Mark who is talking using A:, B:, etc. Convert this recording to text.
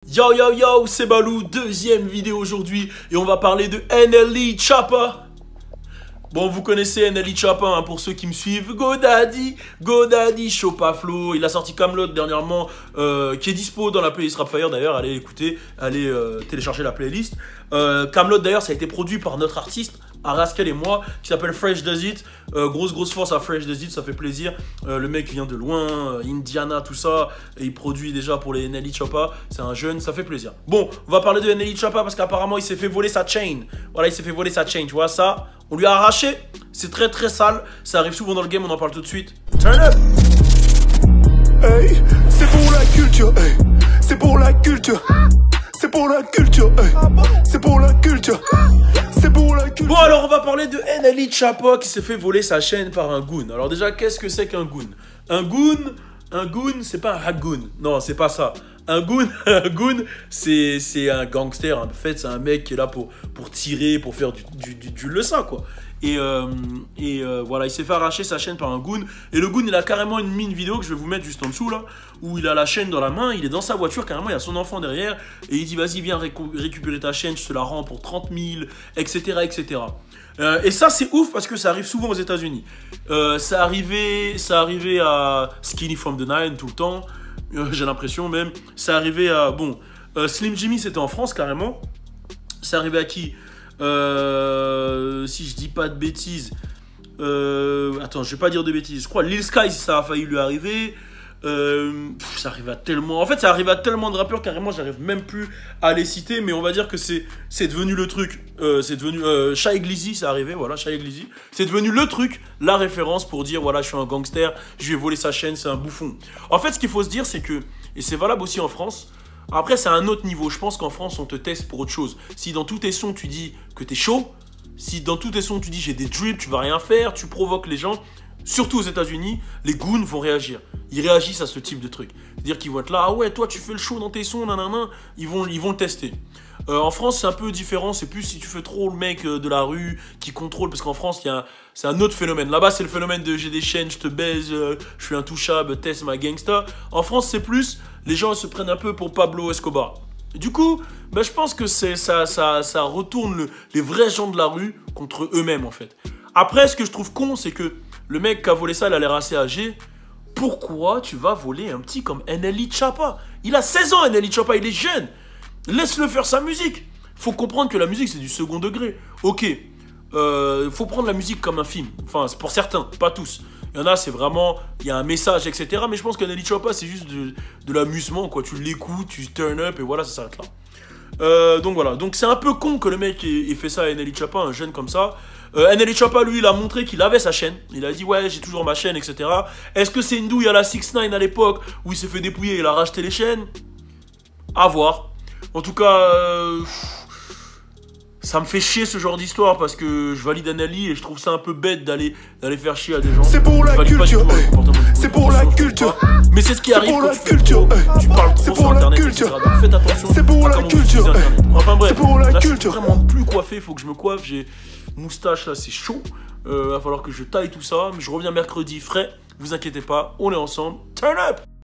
A: Yo yo yo, c'est Balou, deuxième vidéo aujourd'hui et on va parler de NLE Choppa. Bon, vous connaissez NLE Choppa hein, pour ceux qui me suivent. GoDaddy, Choppa Flow. Il a sorti Camelot dernièrement qui est dispo dans la playlist Rapfire d'ailleurs. Allez écouter, allez télécharger la playlist. Camelot d'ailleurs, ça a été produit par notre artiste Rascal et moi qui s'appelle Fresh Does It. Grosse force à Fresh Does It, ça fait plaisir. Le mec vient de loin, Indiana, tout ça. Et il produit déjà pour les NLE Choppa. C'est un jeune, ça fait plaisir. Bon, on va parler de NLE Choppa parce qu'apparemment il s'est fait voler sa chain. Voilà, il s'est fait voler sa chain, tu vois ça. On lui a arraché, c'est très sale. Ça arrive souvent dans le game, on en parle tout de suite. Turn up.
B: Hey, c'est pour la culture, hey. C'est pour la culture. C'est pour la culture, hey. C'est pour la culture. C'est pour la culture.
A: Bon alors on va parler de NLE Choppa qui s'est fait voler sa chaîne par un goon. Alors déjà qu'est-ce que c'est qu'un goon? Un goon, c'est pas un hagoon. Non, c'est pas ça. Un goon, c'est un gangster. En fait, c'est un mec qui est là pour tirer, pour faire du leçon, quoi. Et voilà, il s'est fait arracher sa chaîne par un goon. Et le goon, il a carrément une mine vidéo que je vais vous mettre juste en dessous, là, où il a la chaîne dans la main, il est dans sa voiture, carrément, il y a son enfant derrière. Et il dit, vas-y, viens récupérer ta chaîne, je te la rends pour 30 000, etc. Et ça, c'est ouf parce que ça arrive souvent aux États-Unis. Ça arrivait à Skinny from the Nine tout le temps. J'ai l'impression même. Ça arrivait à... Bon, Slim Jimmy, c'était en France carrément. Ça arrivait à qui si je dis pas de bêtises. Attends, je vais pas dire de bêtises. Je crois Lil Sky, ça a failli lui arriver. Ça arrive à tellement... En fait, ça arrive à tellement de rappeurs, carrément, j'arrive même plus à les citer. Mais on va dire que c'est devenu le truc. C'est devenu... Shy Glizzy, c'est arrivé, voilà, Shy Glizzy. C'est devenu le truc, la référence pour dire, voilà, je suis un gangster, je lui ai volé sa chaîne, c'est un bouffon. En fait, ce qu'il faut se dire, c'est que... Et c'est valable aussi en France. Après, c'est à un autre niveau. Je pense qu'en France, on te teste pour autre chose. Si dans tous tes sons, tu dis que t'es chaud, si dans tous tes sons, tu dis j'ai des drips, tu vas rien faire, tu provoques les gens, surtout aux États-Unis, les goons vont réagir. Ils réagissent à ce type de truc. C'est-à-dire qu'ils vont être là, ah ouais, toi, tu fais le show dans tes sons, nanana, ils vont le tester. En France, c'est un peu différent. C'est plus si tu fais trop le mec de la rue qui contrôle. Parce qu'en France, c'est un autre phénomène. Là-bas, c'est le phénomène de j'ai des chaînes, je te baise, je suis intouchable, test ma gangsta. En France, c'est plus les gens se prennent un peu pour Pablo Escobar. Et du coup, bah, je pense que ça retourne les vrais gens de la rue contre eux-mêmes, en fait. Après, ce que je trouve con, c'est que le mec qui a volé ça, il a l'air assez âgé. Pourquoi tu vas voler un petit comme NLE Choppa? Il a 16 ans, NLE Choppa, il est jeune. Laisse-le faire sa musique. Faut comprendre que la musique, c'est du second degré. Ok, faut prendre la musique comme un film. Enfin, c'est pour certains, pas tous. Il y en a, c'est vraiment... Il y a un message, etc. Mais je pense qu'NLE Choppa, c'est juste de l'amusement, quoi. Tu l'écoutes, tu turn up, et voilà, ça s'arrête là. Donc voilà. Donc c'est un peu con que le mec ait fait ça à NLE Choppa, un jeune comme ça. NLE Choppa, lui, il a montré qu'il avait sa chaîne. Il a dit, ouais, j'ai toujours ma chaîne, etc. Est-ce que c'est une douille à la 6ix9ine à l'époque, où il s'est fait dépouiller et il a racheté les chaînes? À voir. En tout cas, ça me fait chier ce genre d'histoire parce que je valide NLE et je trouve ça un peu bête d'aller faire chier à des gens.
B: C'est pour la culture, c'est pour la culture.
A: Mais c'est ce qui arrive quand tu parles trop sur internet, etc. Donc faites attention à comment vous utilisez internet. Enfin bref, là je suis vraiment plus coiffé, il faut que je me coiffe, j'ai moustache là, c'est chaud. Va falloir que je taille tout ça, mais je reviens mercredi frais, vous inquiétez pas, on est ensemble. Turn up!